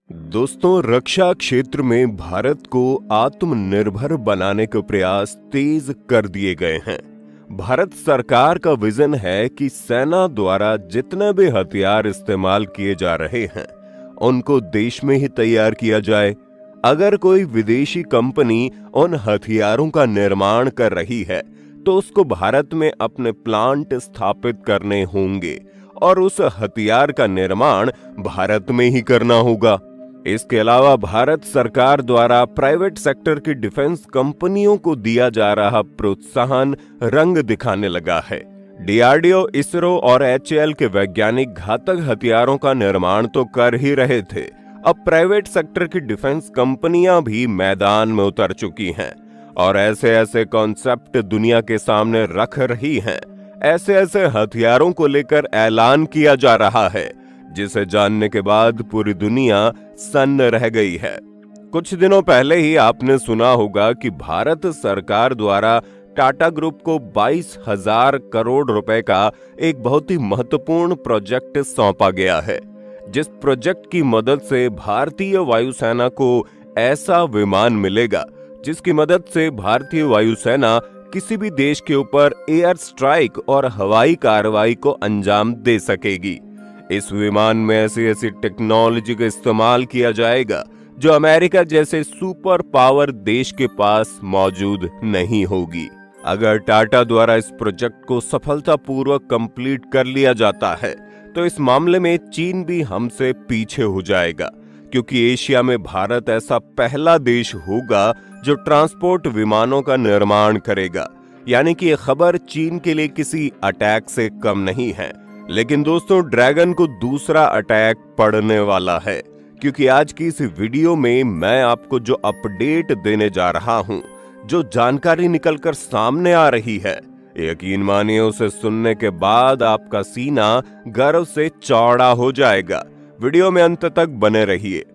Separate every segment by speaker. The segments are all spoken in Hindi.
Speaker 1: दोस्तों, रक्षा क्षेत्र में भारत को आत्मनिर्भर बनाने के प्रयास तेज कर दिए गए हैं। भारत सरकार का विजन है कि सेना द्वारा जितने भी हथियार इस्तेमाल किए जा रहे हैं उनको देश में ही तैयार किया जाए। अगर कोई विदेशी कंपनी उन हथियारों का निर्माण कर रही है तो उसको भारत में अपने प्लांट स्थापित करने होंगे और उस हथियार का निर्माण भारत में ही करना होगा। इसके अलावा भारत सरकार द्वारा प्राइवेट सेक्टर की डिफेंस कंपनियों को दिया जा रहा प्रोत्साहन रंग दिखाने लगा है। डीआरडीओ, इसरो और एचएएल के वैज्ञानिक घातक हथियारों का निर्माण तो कर ही रहे थे, अब प्राइवेट सेक्टर की डिफेंस कंपनियां भी मैदान में उतर चुकी हैं और ऐसे ऐसे कॉन्सेप्ट दुनिया के सामने रख रही हैं। ऐसे ऐसे हथियारों को लेकर ऐलान किया जा रहा है जिसे जानने के बाद पूरी दुनिया सन्न रह गई है। कुछ दिनों पहले ही आपने सुना होगा कि भारत सरकार द्वारा टाटा ग्रुप को 22,000 करोड़ रुपए का एक बहुत ही महत्वपूर्ण प्रोजेक्ट सौंपा गया है, जिस प्रोजेक्ट की मदद से भारतीय वायुसेना को ऐसा विमान मिलेगा जिसकी मदद से भारतीय वायुसेना किसी भी देश के ऊपर एयर स्ट्राइक और हवाई कार्रवाई को अंजाम दे सकेगी। इस विमान में ऐसी ऐसी टेक्नोलॉजी का इस्तेमाल किया जाएगा जो अमेरिका जैसे सुपर पावर देश के पास मौजूद नहीं होगी। अगर टाटा द्वारा इस प्रोजेक्ट को सफलतापूर्वक कंप्लीट कर लिया जाता है तो इस मामले में चीन भी हमसे पीछे हो जाएगा, क्योंकि एशिया में भारत ऐसा पहला देश होगा जो ट्रांसपोर्ट विमानों का निर्माण करेगा। यानी कि यह खबर चीन के लिए किसी अटैक से कम नहीं है। लेकिन दोस्तों, ड्रैगन को दूसरा अटैक पड़ने वाला है, क्योंकि आज की इस वीडियो में मैं आपको जो अपडेट देने जा रहा हूं, जो जानकारी निकलकर सामने आ रही है, यकीन मानिए उसे सुनने के बाद आपका सीना गर्व से चौड़ा हो जाएगा। वीडियो में अंत तक बने रहिए।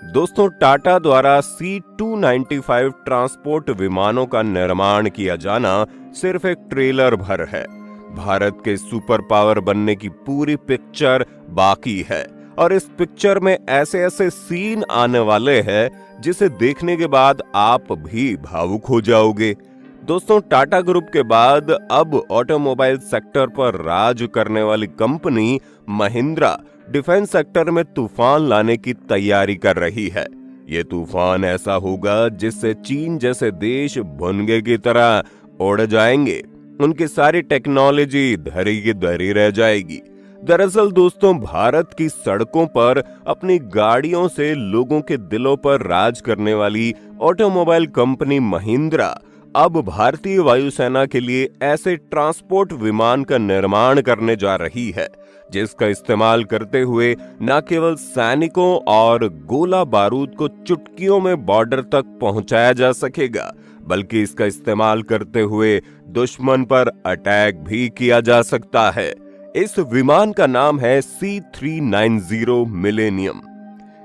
Speaker 1: दोस्तों, टाटा द्वारा C295 ट्रांसपोर्ट विमानों का निर्माण किया जाना सिर्फ एक ट्रेलर भर है। भारत के सुपर पावर बनने की पूरी पिक्चर बाकी है और इस पिक्चर में ऐसे ऐसे सीन आने वाले हैं जिसे देखने के बाद आप भी भावुक हो जाओगे। दोस्तों, टाटा ग्रुप के बाद अब ऑटोमोबाइल सेक्टर पर राज करने वाली कंपनी महिंद्रा डिफेंस सेक्टर में तूफान लाने की तैयारी कर रही है। ये तूफान ऐसा होगा जिससे चीन जैसे देश भुनगे की तरह उड़ जाएंगे। उनकी सारी टेक्नोलॉजी धरी की धरी रह जाएगी। दरअसल दोस्तों, भारत की सड़कों पर अपनी गाड़ियों से लोगों के दिलों पर राज करने वाली ऑटोमोबाइल कंपनी महिंद्रा अब भारतीय वायुसेना के लिए ऐसे ट्रांसपोर्ट विमान का निर्माण करने जा रही है जिसका इस्तेमाल करते हुए न केवल सैनिकों और गोला बारूद को चुटकियों में बॉर्डर तक पहुंचाया जा सकेगा, बल्कि इसका इस्तेमाल करते हुए दुश्मन पर अटैक भी किया जा सकता है। इस विमान का नाम है C390 मिलेनियम।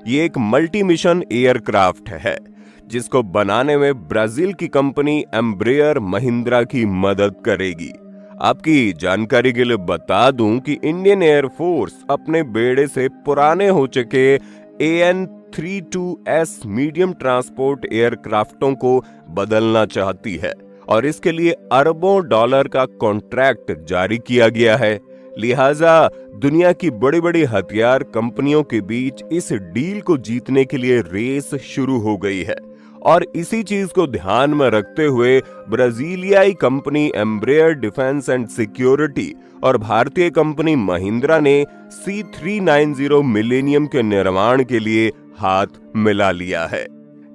Speaker 1: ये एक मल्टी मिशन एयरक्राफ्ट है जिसको बनाने में ब्राजील की कंपनी एम्ब्रेयर महिंद्रा की मदद करेगी। आपकी जानकारी के लिए बता दूं कि इंडियन एयरफोर्स अपने बेड़े से पुराने हो चुके AN-32S मीडियम ट्रांसपोर्ट एयरक्राफ्टों को बदलना चाहती है और इसके लिए अरबों डॉलर का कॉन्ट्रैक्ट जारी किया गया है। लिहाजा दुनिया की बड़ी बड़ी हथियार कंपनियों के बीच इस डील को जीतने के लिए रेस शुरू हो गई है और इसी चीज को ध्यान में रखते हुए ब्राजीलियाई company Embraer defence and security और भारतीय कंपनी महिंद्रा ने C390 मिलेनियम के निर्माण के लिए हाथ मिला लिया है,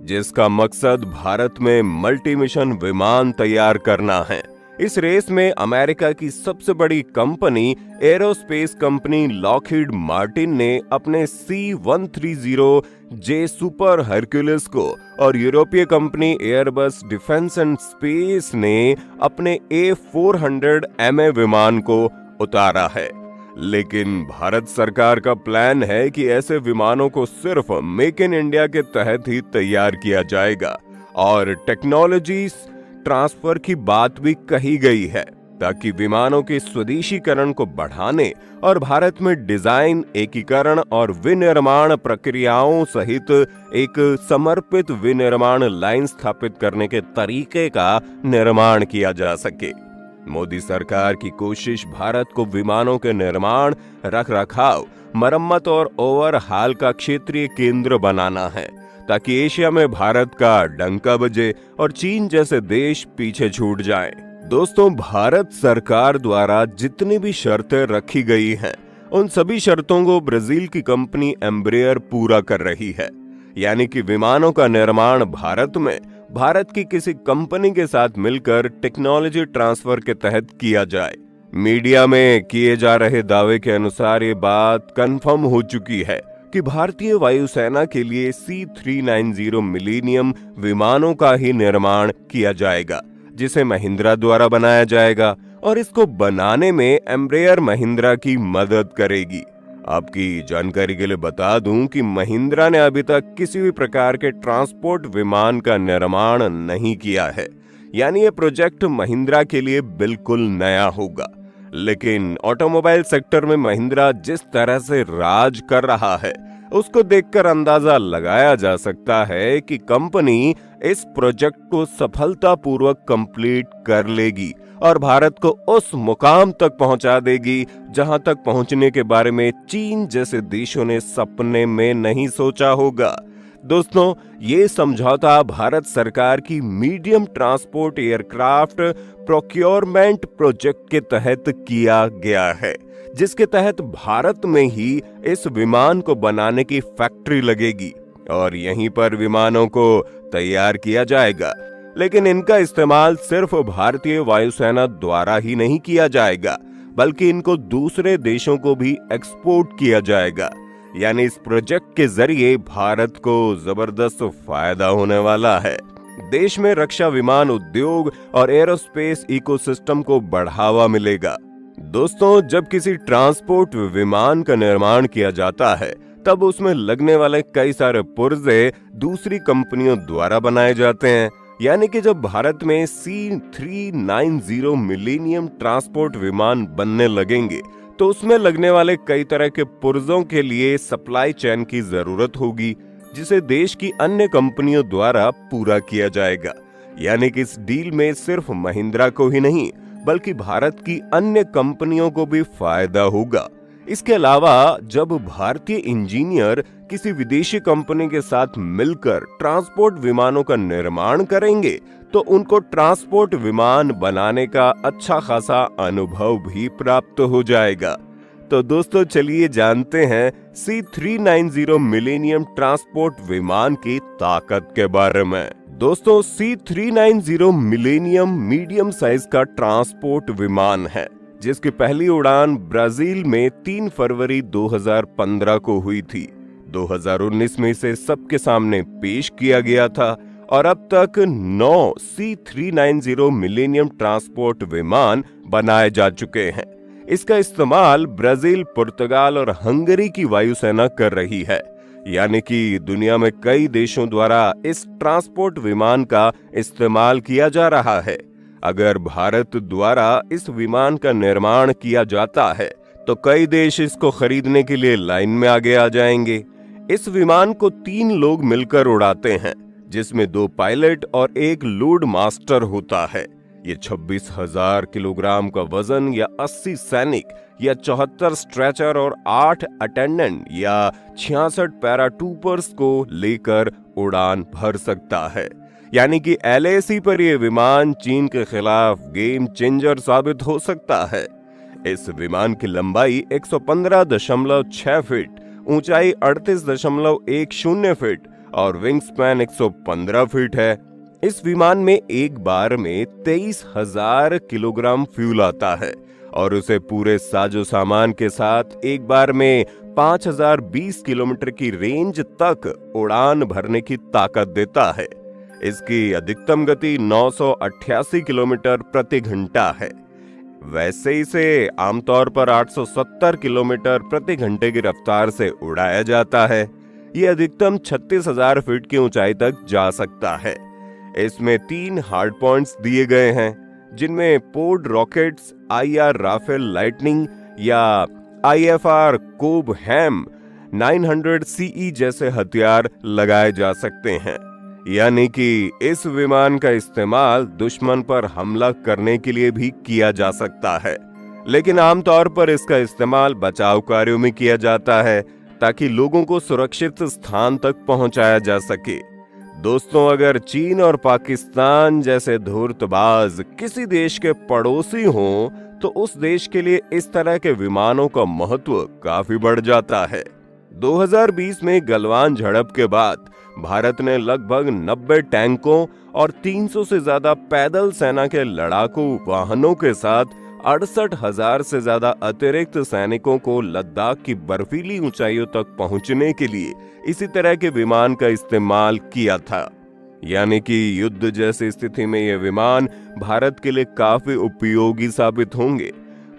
Speaker 1: जिसका मकसद भारत में मल्टी मिशन विमान तैयार करना है। इस रेस में अमेरिका की सबसे बड़ी company aerospace company Lockheed Martin ने अपने C130J सुपर हरक्यूलिस को और यूरोपीय company Airbus defence and space ने अपने A400MA विमान को उतारा है। लेकिन भारत सरकार का प्लान है कि ऐसे विमानों को सिर्फ मेक इन इंडिया के तहत ही तैयार किया जाएगा और टेक्नोलॉजी ट्रांसफर की बात भी कही गई है। ताकि विमानों के स्वदेशीकरण को बढ़ाने और भारत में डिजाइन, एकीकरण और विनिर्माण प्रक्रियाओं सहित एक समर्पित विनिर्माण लाइन स्थापित करने के तरीके का निर्माण किया जा सके। मोदी सरकार की कोशिश भारत को विमानों के निर्माण, रखरखाव, मरम्मत और ओवरहाल का क्षेत्रीय केंद्र बनाना है, ताकि एशिया में भारत का डंका बजे और चीन जैसे देश पीछे छूट जाएं। दोस्तों, भारत सरकार द्वारा जितनी भी शर्तें रखी गई हैं, उन सभी शर्तों को ब्राजील की कंपनी एम्ब्रेयर पूरा कर रही है। यानी कि विमानों का निर्माण भारत में भारत की किसी कंपनी के साथ मिलकर टेक्नोलॉजी ट्रांसफर के तहत किया जाए। मीडिया में किए जा रहे दावे के अनुसार ये बात कंफर्म हो चुकी है कि भारतीय वायुसेना के लिए C390 मिलेनियम विमानों का ही निर्माण किया जाएगा, जिसे महिंद्रा द्वारा बनाया जाएगा और इसको बनाने में एम्ब्रेयर महिंद्रा की मदद करेगी। आपकी जानकारी के लिए बता दूं कि महिंद्रा ने अभी तक किसी भी प्रकार के ट्रांसपोर्ट विमान का निर्माण नहीं किया है, यानी ये प्रोजेक्ट महिंद्रा के लिए बिल्कुल नया होगा। लेकिन ऑटोमोबाइल सेक्टर में महिंद्रा जिस तरह से राज कर रहा है, उसको देखकर अंदाजा लगाया जा सकता है कि कंपनी इस प्रोजेक्ट को सफलतापूर्वक कंप्लीट कर लेगी और भारत को उस मुकाम तक पहुंचा देगी जहां तक पहुंचने के बारे में चीन जैसे देशों ने सपने में नहीं सोचा होगा। दोस्तों, ये समझौता भारत सरकार की medium transport aircraft procurement project के तहत किया गया है, जिसके तहत भारत में ही इस विमान को बनाने की फैक्ट्री लगेगी और यहीं पर विमानों को तैयार किया जाएगा। लेकिन इनका इस्तेमाल सिर्फ भारतीय वायुसेना द्वारा ही नहीं किया जाएगा, बल्कि इनको दूसरे देशों को भी एक्सपोर्ट किया जाएगा। यानी इस प्रोजेक्ट के जरिए भारत को जबरदस्त फायदा होने वाला है। देश में रक्षा विमान उद्योग और एरोस्पेस इकोसिस्टम को बढ़ावा मिलेगा। दोस्तों, जब किसी ट्रांसपोर्ट विमान का निर्माण किया जाता है, तब उसमें लगने वाले कई सारे पुर्जे दूसरी कंपनियों द्वारा बनाए जाते हैं। यानी कि जब भारत में C390 मिलेनियम ट्रांसपोर्ट विमान बनने लगेंगे, तो उसमें लगने वाले कई तरह के पुर्जों के लिए सप्लाई चेन की जरूरत होगी, जिसे देश की अन्य कंपनियों द्वारा पूरा किया जाएगा। यानी कि इस डील में सिर्फ महिंद्रा को ही नहीं, बल्कि भारत की अन्य कंपनियों को भी फायदा होगा। इसके अलावा जब भारतीय इंजीनियर किसी विदेशी कंपनी के साथ मिलकर ट्रांसपोर्ट विमानों का निर्माण करेंगे, तो उनको ट्रांसपोर्ट विमान बनाने का अच्छा खासा अनुभव भी प्राप्त हो जाएगा। तो दोस्तों, चलिए जानते हैं C390 मिलेनियम ट्रांसपोर्ट विमान की ताकत के बारे में। दोस्तों, C390 मिलेनियम मीडियम साइज का ट्रांसपोर्ट विमान है, जिसकी पहली उड़ान ब्राजील में 3 फरवरी 2015 को हुई थी। 2019 में इसे सबके सामने पेश किया गया था और अब तक 9 C390 मिलेनियम ट्रांसपोर्ट विमान बनाए जा चुके हैं। इसका इस्तेमाल ब्राजील, पुर्तगाल और हंगरी की वायुसेना कर रही है। यानी कि दुनिया में कई देशों द्वारा इस ट्रांसपोर्ट विमान का इस्तेमाल किया जा रहा है। अगर भारत द्वारा इस विमान का निर्माण किया जाता है, तो कई देश इसको खरीदने के लिए लाइन में आगे आ जाएंगे। इस विमान को 3 लोग मिलकर उड़ाते हैं, जिसमें 2 पायलट और 1 लोड मास्टर होता है। ये 26,000 किलोग्राम का वजन या 80 सैनिक या 74 स्ट्रेचर और 8 अटेंडेंट या 66 पैराट्रूपर्स को लेकर उड़ान भर सकता है। यानी कि LAC पर यह विमान चीन के खिलाफ गेम चेंजर साबित हो सकता है। इस विमान की लंबाई 115.6 फीट, ऊंचाई 38.10 फीट और विंग स्पैन 115 फीट है। इस विमान में एक बार में 23,000 किलोग्राम फ्यूल आता है और उसे पूरे साजो सामान के साथ एक बार में 5,020 किलोमीटर की रेंज तक उड़ान भरने की ताकत देता है। इसकी अधिकतम गति 988 किलोमीटर प्रति घंटा है। वैसे इसे आमतौर पर 870 किलोमीटर प्रति घंटे की रफ्तार से उड़ाया जाता है। ये अधिकतम 36,000 फीट की ऊंचाई तक जा सकता है। इसमें 3 हार्ड पॉइंट्स दिए गए हैं, जिनमें पोर्ड रॉकेट्स, IR राफेल लाइटनिंग या IFR कोब हैम 900 CE जैसे हथियार लगाए जा सकते हैं। यानी कि इस विमान का इस्तेमाल दुश्मन पर हमला करने के लिए भी किया जा सकता है, लेकिन आमतौर पर इसका इस्तेमाल बचाव कार्यों में किया जाता है ताकि लोगों को सुरक्षित स्थान तक पहुंचाया जा सके। दोस्तों, अगर चीन और पाकिस्तान जैसे धूर्तबाज किसी देश के पड़ोसी हों, तो उस देश के लिए इस तरह के विमानों का महत्व काफी बढ़ जाता है। 2020 में गलवान झड़प के बाद भारत ने लगभग 90 टैंकों और 300 से ज्यादा पैदल सेना के लड़ाकू वाहनों के साथ 68,000 से ज्यादा अतिरिक्त सैनिकों को लद्दाख की बर्फीली ऊंचाइयों तक पहुंचने के लिए इसी तरह के विमान का इस्तेमाल किया था। यानी कि युद्ध जैसी स्थिति में ये विमान भारत के लिए काफी उपयोगी साबित होंगे।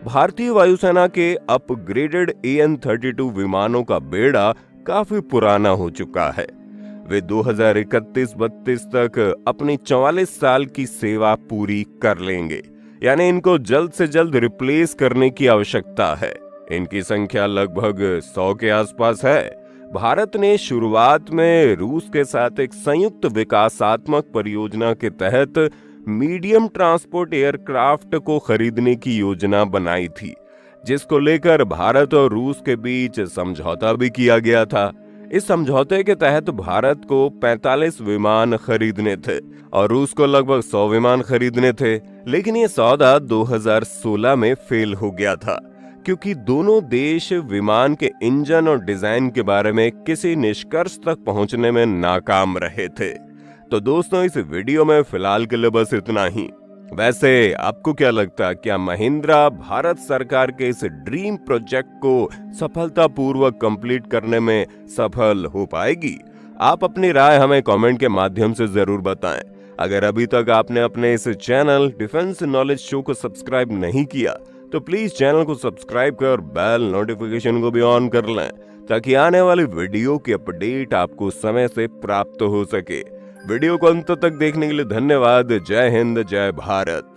Speaker 1: भारतीय वायुसेना के अपग्रेडेड AN-32 विमानों का बेड़ा काफी पुराना हो चुका है। वे 2031-32 तक अपनी 44 साल की सेवा पूरी कर लेंगे, यानी इनको जल्द से जल्द रिप्लेस करने की आवश्यकता है। इनकी संख्या लगभग 100 के आसपास है। भारत ने शुरुआत में रूस के साथ एक संयुक्त विकासात्मक परियोजना के तहत मीडियम ट्रांसपोर्ट एयरक्राफ्ट को खरीदने की योजना बनाई थी, जिसको लेकर भारत और रूस के बीच समझौता भी किया गया था। इस समझौते के तहत भारत को 45 विमान खरीदने थे और रूस को लगभग 100 विमान खरीदने थे, लेकिन ये सौदा 2016 में फेल हो गया था, क्योंकि दोनों देश विमान के इंजन और डिजाइन के बारे में किसी निष्कर्ष तक पहुंचने में नाकाम रहे थे। तो दोस्तों, इस वीडियो में फिलहाल के लिए बस इतना ही। वैसे आपको क्या लगता है, क्या महिंद्रा भारत सरकार के इस ड्रीम प्रोजेक्ट को सफलतापूर्वक कंप्लीट करने में सफल हो पाएगी? आप अपनी राय हमें कमेंट के माध्यम से जरूर बताएं। अगर अभी तक आपने अपने इस चैनल डिफेंस नॉलेज शो को सब्सक्राइब नहीं किया, तो प्लीज चैनल को सब्सक्राइब कर बेल नोटिफिकेशन को भी ऑन कर लें, ताकि आने वाली वीडियो की अपडेट आपको समय से प्राप्त हो सके। वीडियो को अंत तक देखने के लिए धन्यवाद। जय हिंद, जय भारत।